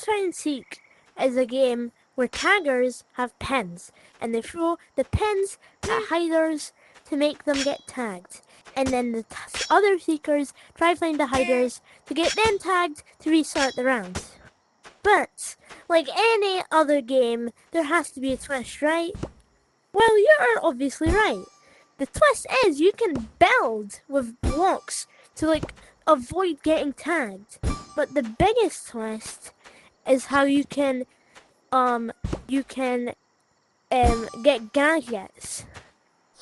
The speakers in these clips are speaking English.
Hide and Seek is a game where taggers have pins, and they throw the pins at hiders to make them get tagged. And then the other seekers try to find the hiders to get them tagged to restart the round. But, like any other game, there has to be a twist, right? Well, you're obviously right. The twist is you can build with blocks to avoid getting tagged. But the biggest twist is how you can get gadgets.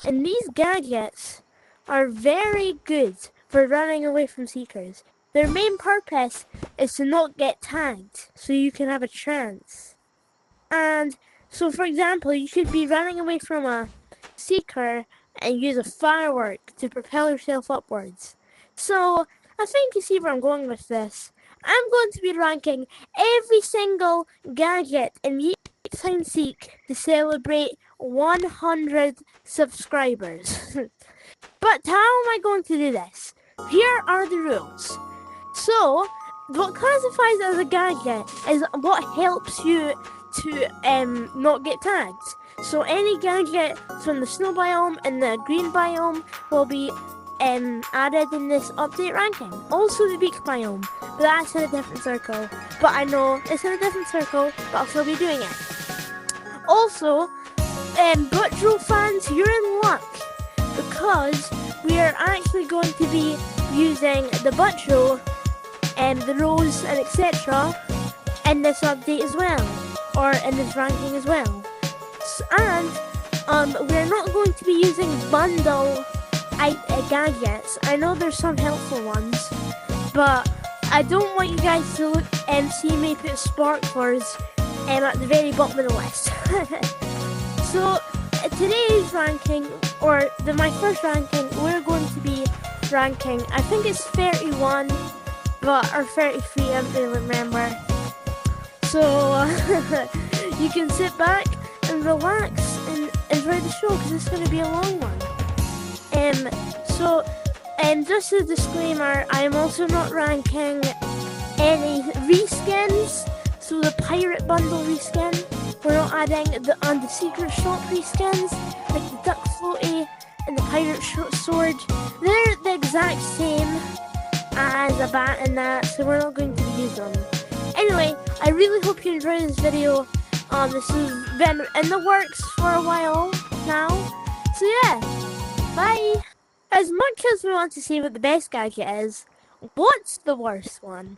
And these gadgets are very good for running away from seekers. Their main purpose is to not get tagged, so you can have a chance. And so, for example, you could be running away from a seeker and use a firework to propel yourself upwards. So, I think you see where I'm going with this. I'm going to be ranking every single gadget in Yeeps Hide and Seek to celebrate 100 subscribers. But how am I going to do this? Here are the rules. So, what classifies as a gadget is what helps you to not get tagged. So any gadget from the snow biome and the green biome will be added in this update ranking. Also the beak biome, but that's in a different circle. But I know it's in a different circle, but I'll still be doing it. Also, Butchroll fans, you're in luck because we are actually going to be using the Butchroll and the Rose and etc. in this update as well, or in this ranking as well. And we're not going to be using bundle gadgets. I know there's some helpful ones, but I don't want you guys to look and see me put sparklers at the very bottom of the list. So today's ranking, or my first ranking, we're going to be ranking, I think it's 31, but or 33, I don't really remember. So you can sit back and relax and enjoy the show because it's going to be a long one. Just a disclaimer, I am also not ranking any reskins. So the pirate bundle reskin, we're not adding the secret shop reskins, like the duck floaty and the pirate sword. They're the exact same as a bat and that, so we're not going to use them. Anyway, I really hope you enjoyed this video. This has been in the works for a while now. So yeah, bye! As much as we want to see what the best gadget is, what's the worst one?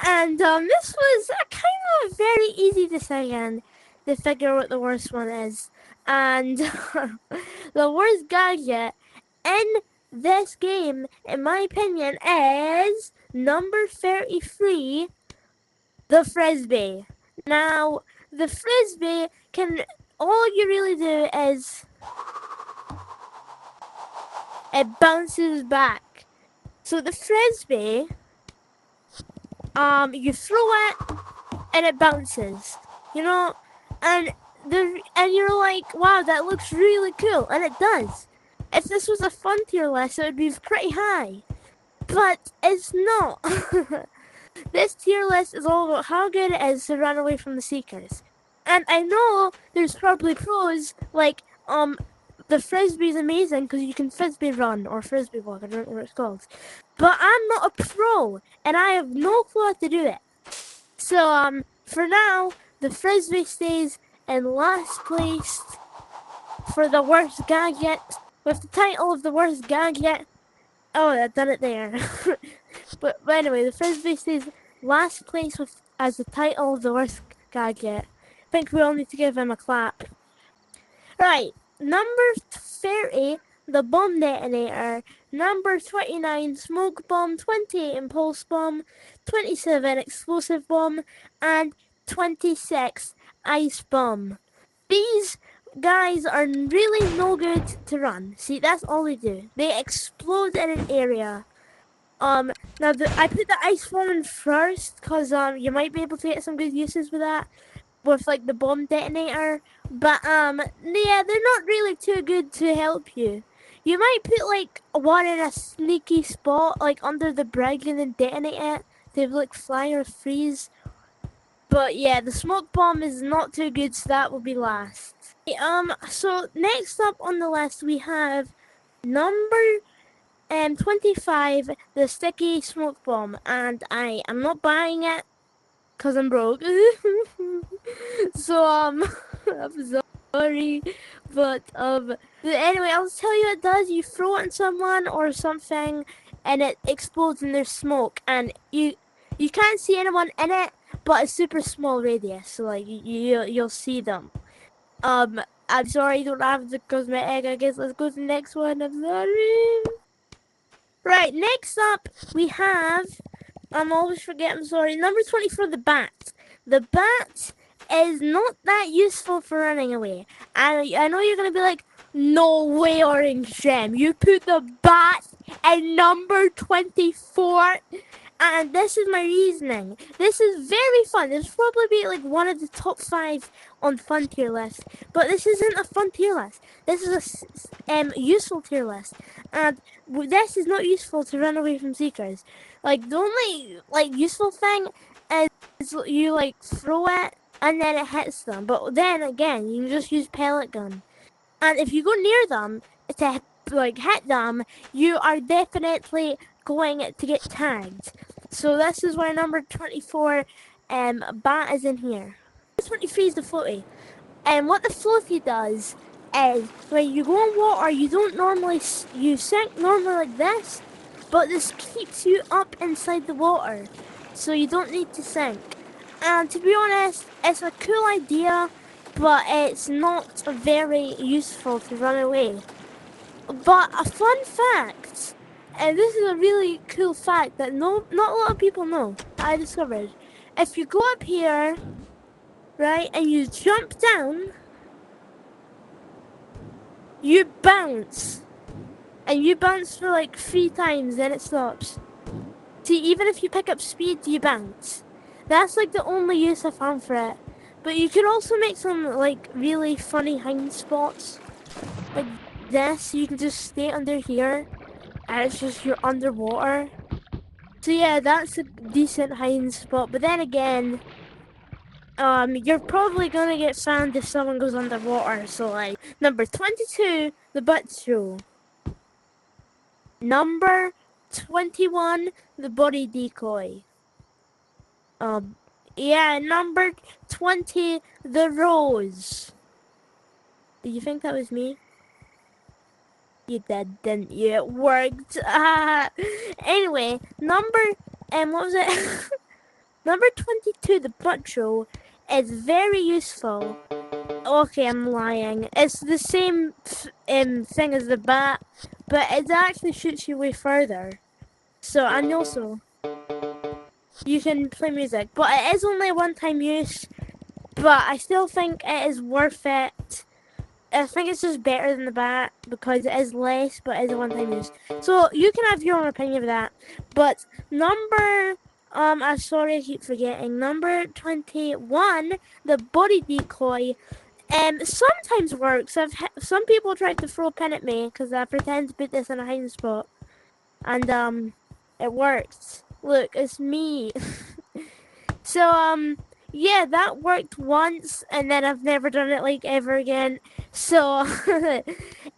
And this was a kind of very easy decision to figure what the worst one is. And the worst gadget in this game, in my opinion, is number 33, the Frisbee. Now, the Frisbee all you really do is it bounces back. So the Frisbee, you throw it and it bounces, and you're like, wow, that looks really cool, and it does. If this was a fun tier list, it would be pretty high, but it's not. This tier list is all about how good it is to run away from the seekers. And I know there's probably pros, like, the Frisbee is amazing because you can Frisbee run, or Frisbee walk, I don't know what it's called. But I'm not a pro, and I have no clue how to do it. So, for now, the Frisbee stays in last place for the worst gadget, with the title of the worst gadget. Oh, I've done it there. but anyway, the Frisbee stays last place as the title of the worst gadget. I think we all need to give him a clap. Right, number 30, the bomb detonator. Number 29, smoke bomb. 28, impulse bomb. 27, explosive bomb. And 26, ice bomb. These guys are really no good to run. See, that's all they do. They explode in an area. Now I put the ice bomb in first because you might be able to get some good uses with that, with like the bomb detonator. But yeah, they're not really too good to help you. You might put like one in a sneaky spot, like under the bridge, and then detonate it to like fly or freeze. But yeah, the smoke bomb is not too good, so that will be last. So next up on the list we have number 25, the sticky smoke bomb, and I am not buying it because I'm broke. So I'm sorry, but anyway, I'll tell you what it does. You throw it on someone or something, and it explodes in their smoke, and you can't see anyone in it, but a super small radius, so like you'll see them. I'm sorry, I don't have the cosmetic. I guess let's go to the next one. I'm sorry. Right, next up we have, I'm always forgetting, sorry, number 20 for the bat. The bat is not that useful for running away. And I know you're going to be like, no way, Orange Gem. You put the bat at number 24? And this is my reasoning. This is very fun. This will probably be like one of the top 5 on fun tier list. But this isn't a fun tier list. This is a useful tier list. And this is not useful to run away from seekers. Like, the only like useful thing is you like throw it and then it hits them. But then again, you can just use pellet gun. And if you go near them to like hit them, you are definitely going to get tagged. So this is why number 24 bat is in here. 23 is the floaty. And what the floaty does is when you go in water, you don't normally you sink normally like this, but this keeps you up inside the water, so you don't need to sink. And to be honest, it's a cool idea, but it's not very useful to run away. But a fun fact, and this is a really cool fact that not a lot of people know, that I discovered. If you go up here, right, and you jump down, you bounce. And you bounce for like 3 times, then it stops. See, even if you pick up speed, you bounce. That's like the only use I found for it. But you could also make some like really funny hiding spots. Like this, you can just stay under here, and it's just you're underwater. So yeah, that's a decent hiding spot. But then again, you're probably gonna get found if someone goes underwater. So like, number 22, the butt show. Number 21, the body decoy. Yeah, number 20, the rose. Did you think that was me? You did, didn't you? It worked. Anyway, what was it? Number 22, the butcho, is very useful. Okay, I'm lying. It's the same thing as the bat, but it actually shoots you way further. So, and also, you can play music, but it is only a one-time use, but I still think it is worth it. I think it's just better than the bat because it is less, but it is a one-time use. So you can have your own opinion of that. But number, I'm sorry, I keep forgetting. Number 21, the body decoy, sometimes works. Some people tried to throw a pin at me because I pretend to put this in a hiding spot, and it worked. Look, it's me. So yeah, that worked once, and then I've never done it like ever again. So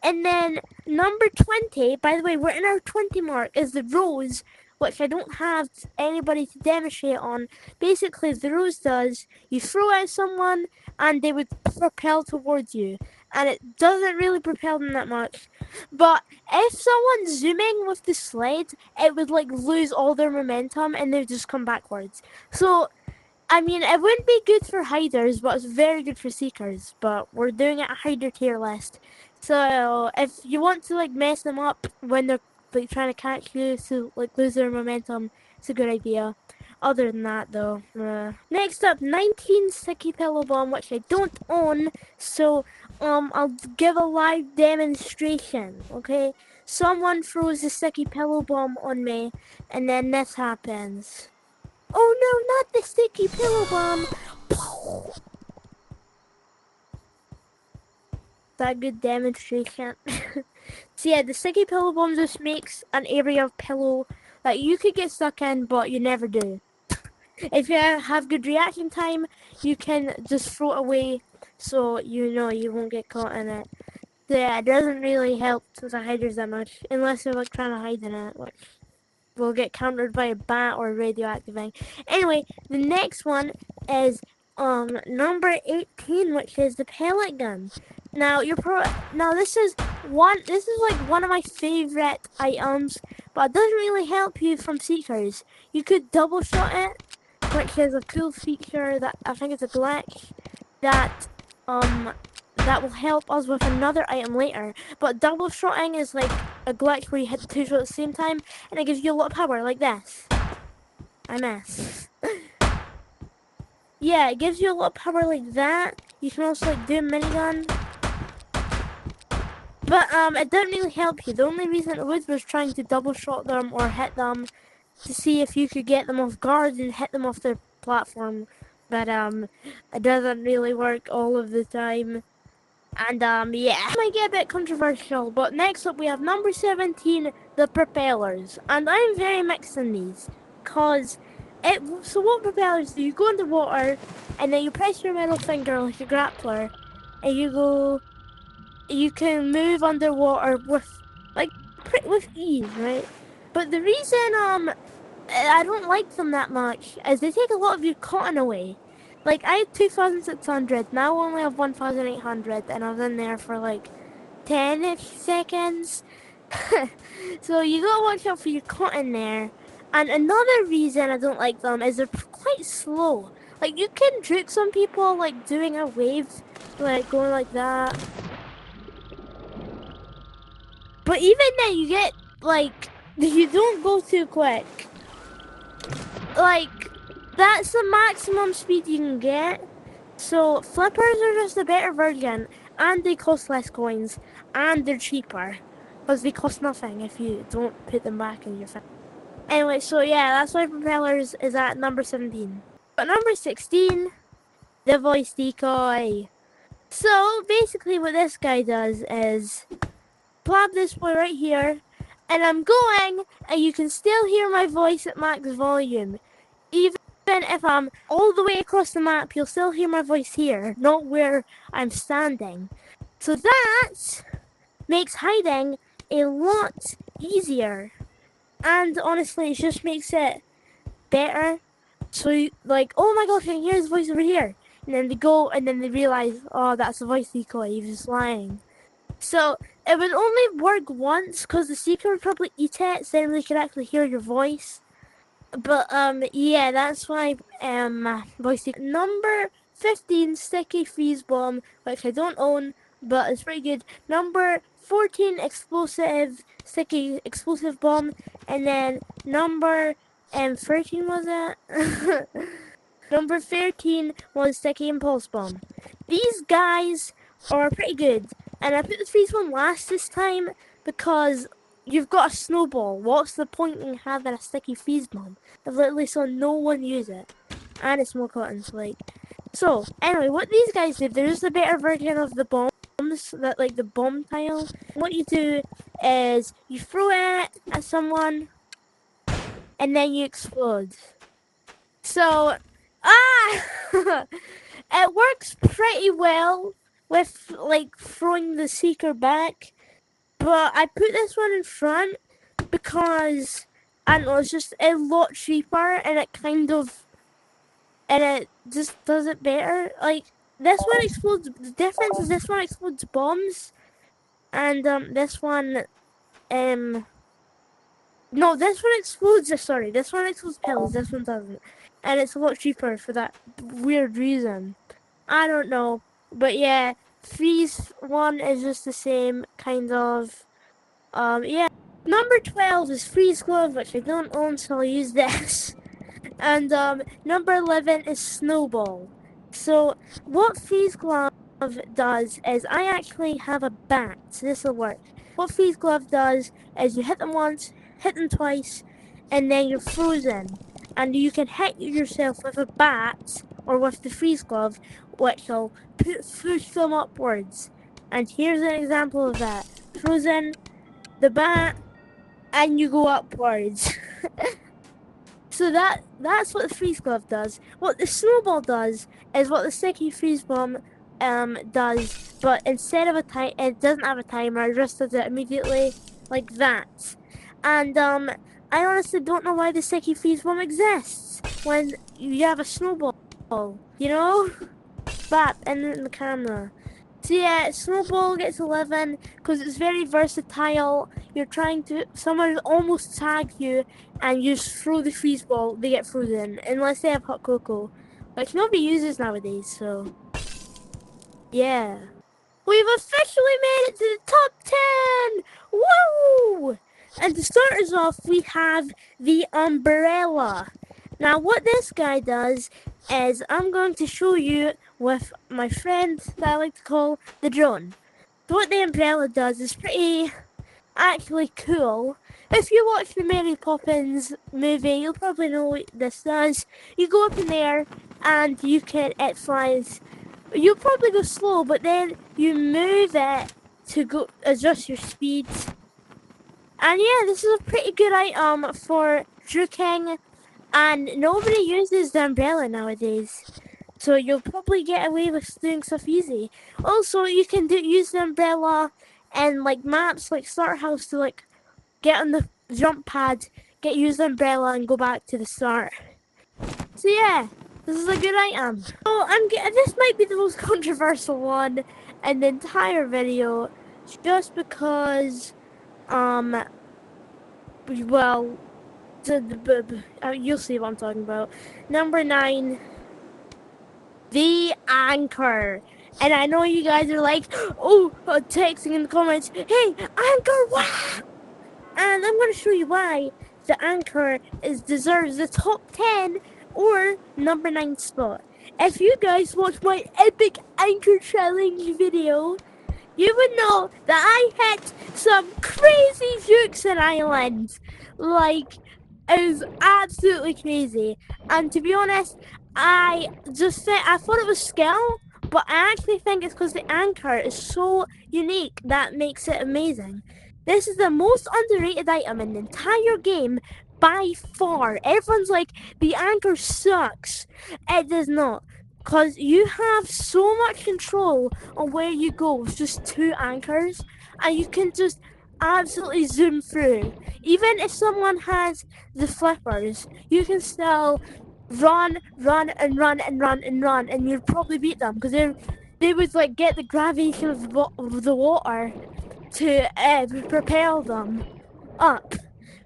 and then number 20, by the way, we're in our 20 mark, is the rose, which I don't have anybody to demonstrate on. Basically, the rose does, you throw it at someone and they would propel towards you, and it doesn't really propel them that much. But if someone's zooming with the sled, it would like lose all their momentum and they'd just come backwards. So I mean, it wouldn't be good for hiders, but it's very good for seekers. But we're doing it a hider tier list. So if you want to like mess them up when they're like trying to catch you to like lose their momentum, it's a good idea. Other than that though, next up, 19 sticky pillow bomb, which I don't own. So I'll give a live demonstration. Okay, someone throws a sticky pillow bomb on me, and then this happens. Oh no, not the sticky pillow bomb! That good demonstration. So yeah, the sticky pillow bomb just makes an area of pillow that you could get stuck in, but you never do. If you have good reaction time, you can just throw it away, so you know you won't get caught in it. So yeah, it doesn't really help with the hiders that much, unless you're like trying to hide in it, which will get countered by a bat or radioactive thing. Anyway, the next one is number 18, which is the pellet gun. Now this is like one of my favorite items, but it doesn't really help you from seekers. You could double shot it, which is a cool feature that I think is a glitch that that will help us with another item later. But double shotting is like a glitch where you hit two shots at the same time, and it gives you a lot of power, like this. I miss. Yeah, it gives you a lot of power like that. You can also like do a minigun. But it doesn't really help you. The only reason it was trying to double shot them or hit them to see if you could get them off guard and hit them off their platform. But it doesn't really work all of the time. And yeah, it might get a bit controversial, but next up we have number 17, the propellers. And I'm very mixed in these, cause so what propellers do? You go underwater, and then you press your middle finger like a grappler, and you can move underwater with ease, right? But the reason I don't like them that much is they take a lot of your cotton away. Like I had 2,600, now I only have 1,800, and I was in there for like 10-ish seconds. So you gotta watch out for your cotton there. And another reason I don't like them is they're quite slow. Like you can juke some people like doing a wave, like going like that. But even then you get like, you don't go too quick. Like, that's the maximum speed you can get. So flippers are just a better version, and they cost less coins, and they're cheaper, because they cost nothing if you don't put them back in your thing. Anyway, so yeah, that's why propellers is at number 17. But number 16, the voice decoy. So basically what this guy does is plop this boy right here, and I'm going, and you can still hear my voice at max volume. Even if I'm all the way across the map, you'll still hear my voice here, not where I'm standing. So that makes hiding a lot easier. And honestly, it just makes it better. So, like, oh my gosh, I can hear his voice over here. And then they go, and then they realize, oh, that's a voice decoy, he was just lying. So, it would only work once, because the seeker would probably eat it, so then they could actually hear your voice. But yeah, that's why voice number 15, sticky freeze bomb, which I don't own, but it's pretty good. Number 14, explosive sticky explosive bomb, and then number 13 was it? Number 13 was sticky impulse bomb. These guys are pretty good, and I put the freeze one last this time because you've got a snowball. What's the point in having a sticky freeze bomb? I've literally saw no one use it, and it's more cotton. So anyway, what these guys do, there's a better version of the bombs that like the bomb tile. What you do is you throw it at someone, and then you explode. So it works pretty well with like throwing the seeker back, but I put this one in front because I don't know, it's just a lot cheaper, and it just does it better. Like this one explodes. The difference is this one explodes bombs, and this one no, this one explodes. Sorry, this one explodes pills. This one doesn't, and it's a lot cheaper for that weird reason. I don't know, but yeah, freeze one is just the same kind of. Yeah. Number 12 is freeze glove, which I don't own, so I'll use this. And number 11 is snowball. So what freeze glove does is I actually have a bat. So this will work. What freeze glove does is you hit them once, hit them twice, and then you're frozen. And you can hit yourself with a bat or with the freeze glove, which will push them upwards. And here's an example of that. Frozen, the bat, and you go upwards. So that's what the freeze glove does. What the snowball does is what the sticky freeze bomb does, but instead of a time, it doesn't have a timer. It just does it immediately like that. And I honestly don't know why the sticky freeze bomb exists when you have a snowball. You know, bap and then the camera. So yeah, Snowball gets 11 because it's very versatile. You're trying to, someone almost tagged you and you just throw the freeze ball, they get frozen. Unless they have hot cocoa, which nobody uses nowadays, so yeah. We've officially made it to the top 10! Woo! And to start us off, we have the umbrella. Now, what this guy does is I'm going to show you with my friend that I like to call the drone. So what the umbrella does is pretty actually cool. If you watch the Mary Poppins movie, you'll probably know what this does. You go up in there and it flies. You'll probably go slow, but then you move it to go adjust your speed. And yeah, this is a pretty good item for juking, and nobody uses the umbrella nowadays. So you'll probably get away with doing stuff easy. Also, you can use the umbrella and like maps like Start House to like get on the jump pad, use the umbrella and go back to the start. So yeah, this is a good item. So this might be the most controversial one in the entire video, just because well, you'll see what I'm talking about. Number 9. The anchor. And I know you guys are like, texting in the comments, hey, anchor, wow! And I'm going to show you why the anchor deserves the top 10 or number 9 spot. If you guys watch my epic anchor challenge video, you would know that I hit some crazy jukes in Ireland. Like, it was absolutely crazy. And to be honest, I thought it was skill, but I actually think it's because the anchor is so unique that makes it amazing. This is the most underrated item in the entire game by far. Everyone's like, the anchor sucks. It does not. Because you have so much control on where you go with just 2 anchors, and you can just absolutely zoom through. Even if someone has the flippers, you can still run, and you'd probably beat them because they would like get the gravitation of the water to propel them up.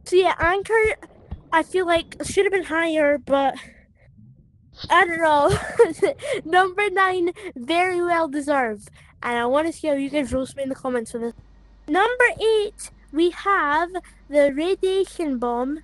So yeah, anchor, I feel like should have been higher, but I don't know. Number 9, very well deserved. And I want to see how you guys roast me in the comments for this. Number 8, we have the radiation bomb,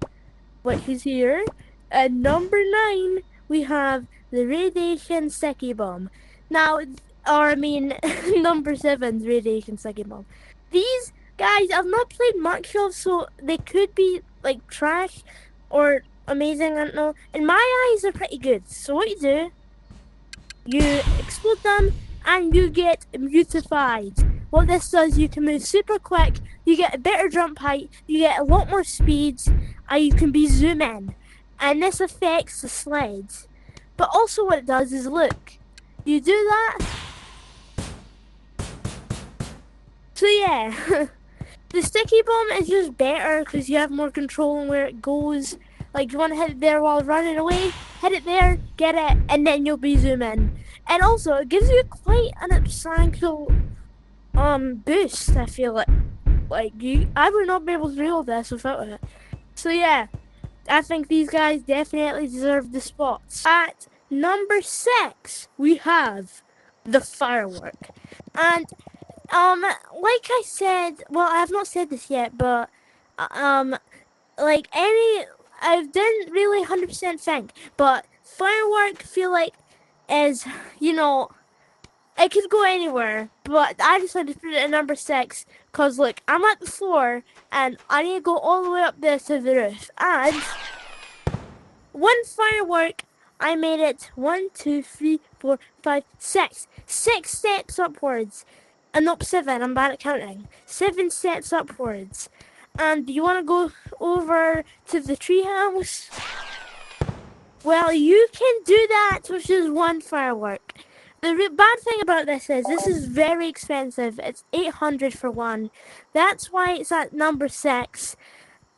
which is here. And number 9, we have the radiation sticky bomb. Now, number 7, the radiation sticky bomb. These guys I've not played much of, so they could be like trash or amazing, I don't know. In my eyes, they're pretty good. So what you explode them and you get mutified. What this does, you can move super quick, you get a better jump height, you get a lot more speed, and you can be zoom in. And this affects the sleds. But also what it does is, look, you do that. So yeah, the sticky bomb is just better because you have more control on where it goes. Like, you want to hit it there while running away, hit it there, get it, and then you'll be zooming. And also, it gives you quite an substantial boost, I feel like. I would not be able to do all this without it. So yeah, I think these guys definitely deserve the spots. At number 6, we have the firework. And like I said, well, I have not said this yet, but I didn't really 100% think, but firework feel like is, it could go anywhere, but I decided to put it at number 6 because look, I'm at the floor and I need to go all the way up there to the roof. And one firework, I made it 1, 2, 3, 4, 5, 6. 6 steps upwards. And not 7, I'm bad at counting. 7 steps upwards. And you want to go over to the treehouse? Well, you can do that, which is one firework. The bad thing about this is very expensive. It's 800 for one. That's why it's at number 6.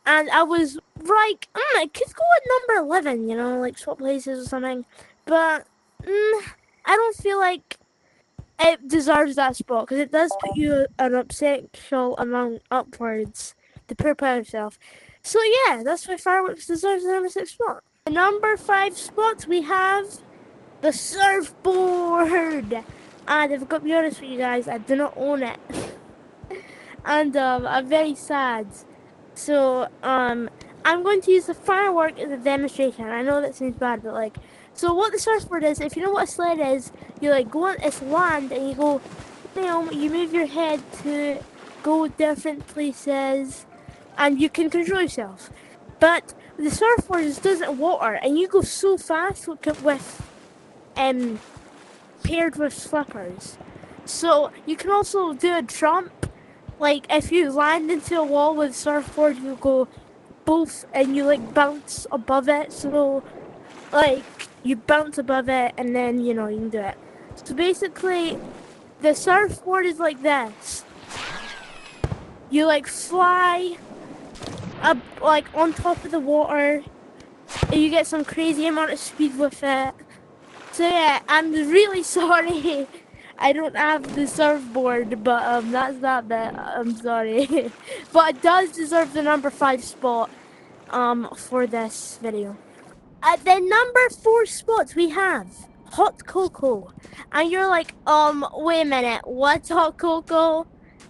And I was like, I could go at number 11, like swap places or something. But I don't feel like it deserves that spot because it does put you an substantial amount upwards to prepare yourself. So yeah, that's why fireworks deserves the number 6 spot. The number 5 spot we have the surfboard. And if I've got to be honest with you guys, I do not own it. And I'm very sad. So I'm going to use the firework as a demonstration. I know that seems bad, but like, so what the surfboard is, if you know what a sled is, you like go on its land and you go, you move your head to go different places, and you can control yourself. But the surfboard just doesn't water, and you go so fast with paired with flippers. So you can also do a jump. Like if you land into a wall with surfboard, you go both and you like bounce above it. So like you bounce above it and then you can do it. So basically, the surfboard is like this. You like fly up like on top of the water, and you get some crazy amount of speed with it. So yeah, I'm really sorry I don't have the surfboard, but that's that bit. I'm sorry. But it does deserve the number 5 spot for this video. At the number 4 spot we have hot cocoa. And you're like, wait a minute, what's hot cocoa?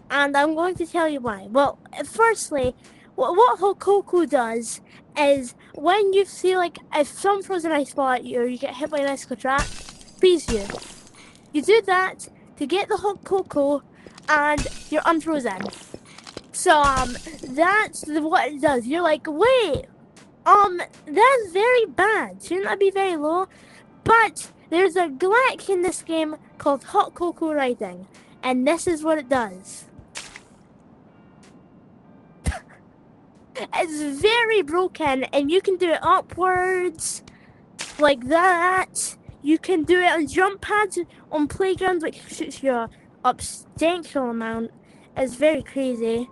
And I'm going to tell you why. Well, firstly, what hot cocoa does is when you feel like if some frozen ice fall at you or you get hit by an icicle trap, freeze you. You do that to get the hot cocoa and you're unfrozen. So that's what it does. You're like, wait, that's very bad. Shouldn't that be very low? But there's a glitch in this game called hot cocoa riding, and this is what it does. It's very broken, and you can do it upwards, like that. You can do it on jump pads on playgrounds, which shoots you a substantial amount. It's very crazy.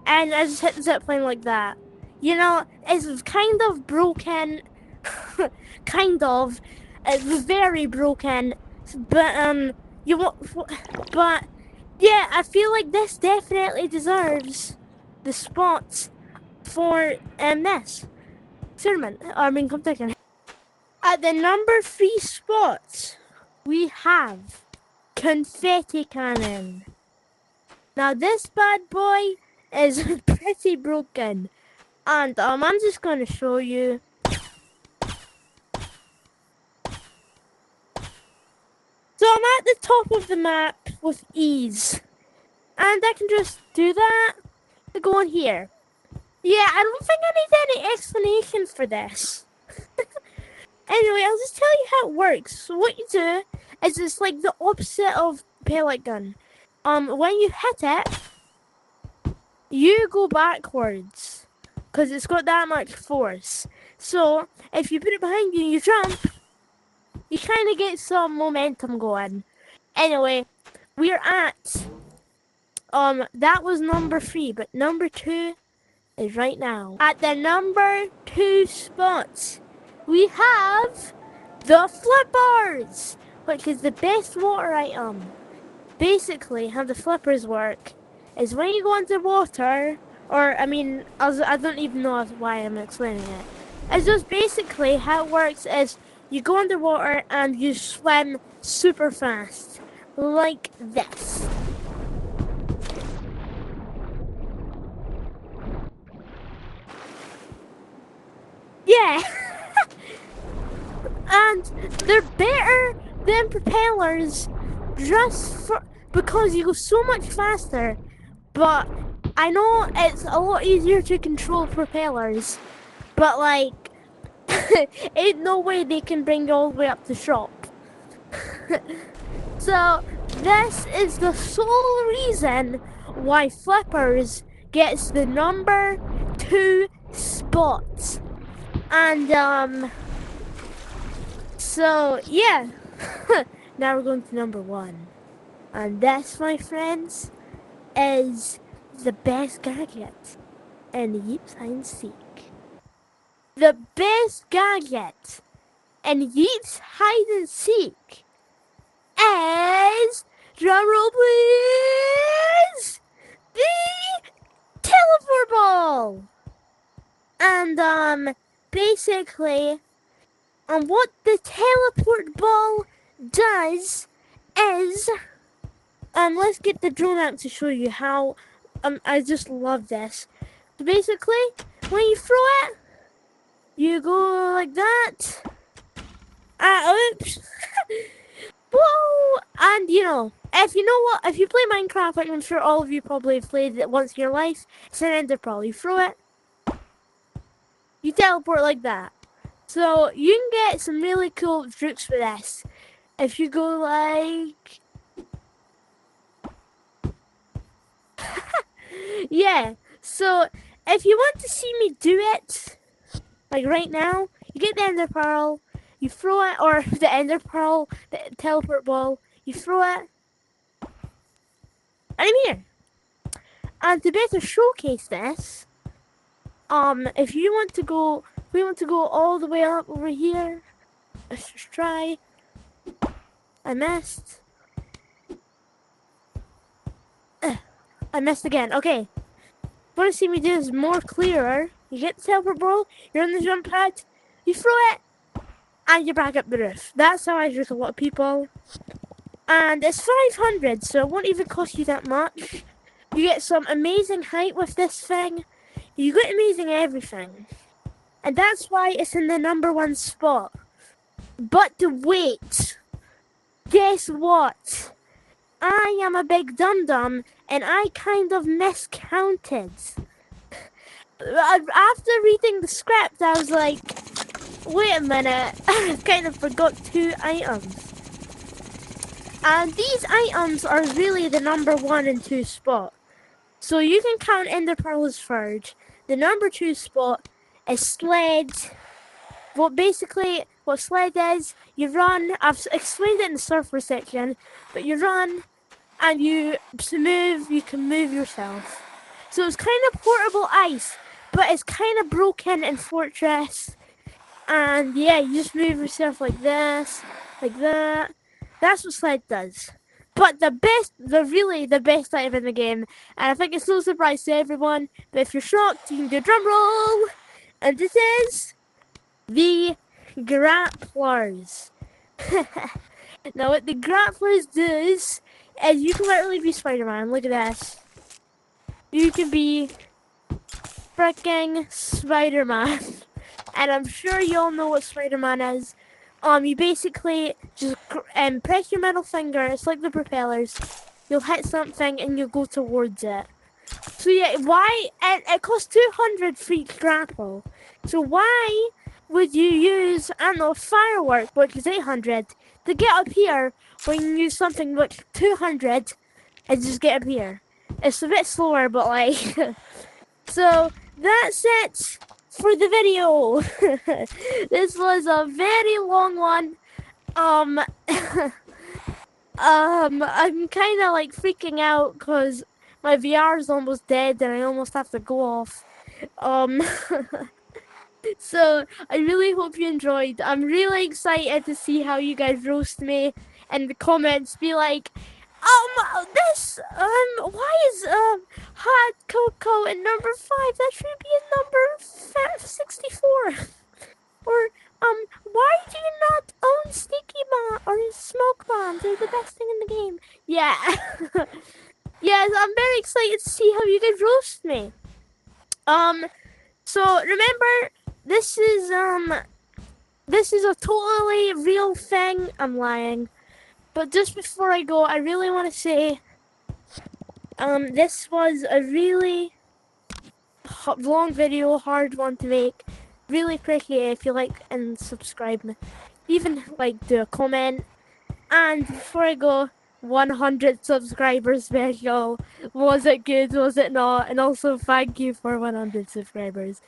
And I just hit the zip line like that. It's kind of broken. Kind of. It's very broken. But, but, yeah, I feel like this definitely deserves the spot for this tournament, competition. At the number 3 spot, we have confetti cannon. Now this bad boy is pretty broken, and I'm just gonna show you. So I'm at the top of the map with ease, and I can just do that to go on here. Yeah, I don't think I need any explanation for this. Anyway, I'll just tell you how it works. So what you do is it's like the opposite of pellet gun. When you hit it, you go backwards because it's got that much force. So if you put it behind you and you jump, you kind of get some momentum going. Anyway, we're at that was number 3, but number 2 is right now. At the number 2 spot, we have the flippers, which is the best water item. Basically, how the flippers work is when you go underwater, or I don't even know why I'm explaining it. It's just basically how it works is you go underwater and you swim super fast, like this. Yeah. And they're better than propellers because you go so much faster. But I know it's a lot easier to control propellers, but like ain't no way they can bring you all the way up the shop. So this is the sole reason why flippers gets the number 2 spot. And So, yeah. Now we're going to number 1. And this, my friends, is the best gadget in Yeeps Hide and Seek. The best gadget in Yeeps Hide and Seek is, drumroll please, the teleport ball. And basically, what the teleport ball does is, let's get the drone out to show you how. I just love this. So basically, when you throw it, you go like that. Oops. Whoa! And if you know what, if you play Minecraft, like I'm sure all of you probably have played it once in your life, it's an ender pearl. You throw it, you teleport like that. So you can get some really cool tricks for this. If you go like, yeah. So if you want to see me do it, like right now, you get the ender pearl, you throw it, or the ender pearl, the teleport ball, you throw it, and I'm here. And to better showcase this, if we want to go all the way up over here. Let's just try. I missed. I missed again. Okay. Want to see me do this more clearer? You get the teleport ball, you're on the jump pad, you throw it, and you're back up the roof. That's how I trick a lot of people. And it's 500, so it won't even cost you that much. You get some amazing height with this thing. You get amazing everything. And that's why it's in the number 1 spot. But wait. Guess what? I am a big dum-dum, and I kind of miscounted. After reading the script, I was like, wait a minute, I kind of forgot 2 items. And these items are really the number 1 and 2 spot. So you can count Ender Pearl as third. The number 2 spot is sled. What sled is, you run, I've explained it in the surfer section, but you run, and you can move yourself. So it's kind of portable ice, but it's kind of broken in Fortress. And yeah, you just move yourself like this, like that. That's what sled does. But the best item in the game, and I think it's no surprise to everyone, but if you're shocked, you can do a drum roll. And this is the grapplers. Now what the grapplers does is you can literally be Spider-Man. Look at this. You can be freaking Spider-Man. And I'm sure you all know what Spider-Man is. You basically just press your middle finger. It's like the propellers. You'll hit something and you'll go towards it. So yeah, why? It costs 200 for each grapple. So why would you use, I don't know, firework, which is 800, to get up here when you use something which 200 and just get up here? It's a bit slower, but like, so that's it for the video. This was a very long one. I'm kind of like freaking out because my VR is almost dead and I almost have to go off. So I really hope you enjoyed. I'm really excited to see how you guys roast me in the comments. Be like, why is hot cocoa in number 5? That should be in number 64. Or why do you not own sticky bomb or smoke bombs? They're the best thing in the game. Yeah. Yes, I'm very excited to see how you guys roast me. So remember, this is a totally real thing. I'm lying. But just before I go, I really want to say, this was a really long video, hard one to make. Really appreciate it if you like and subscribe me. Even like do a comment. And before I go, 100 subscribers special. Was it good? Was it not? And also thank you for 100 subscribers.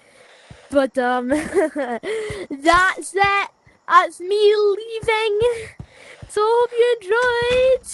But that's it. That's me leaving. So hope you enjoyed.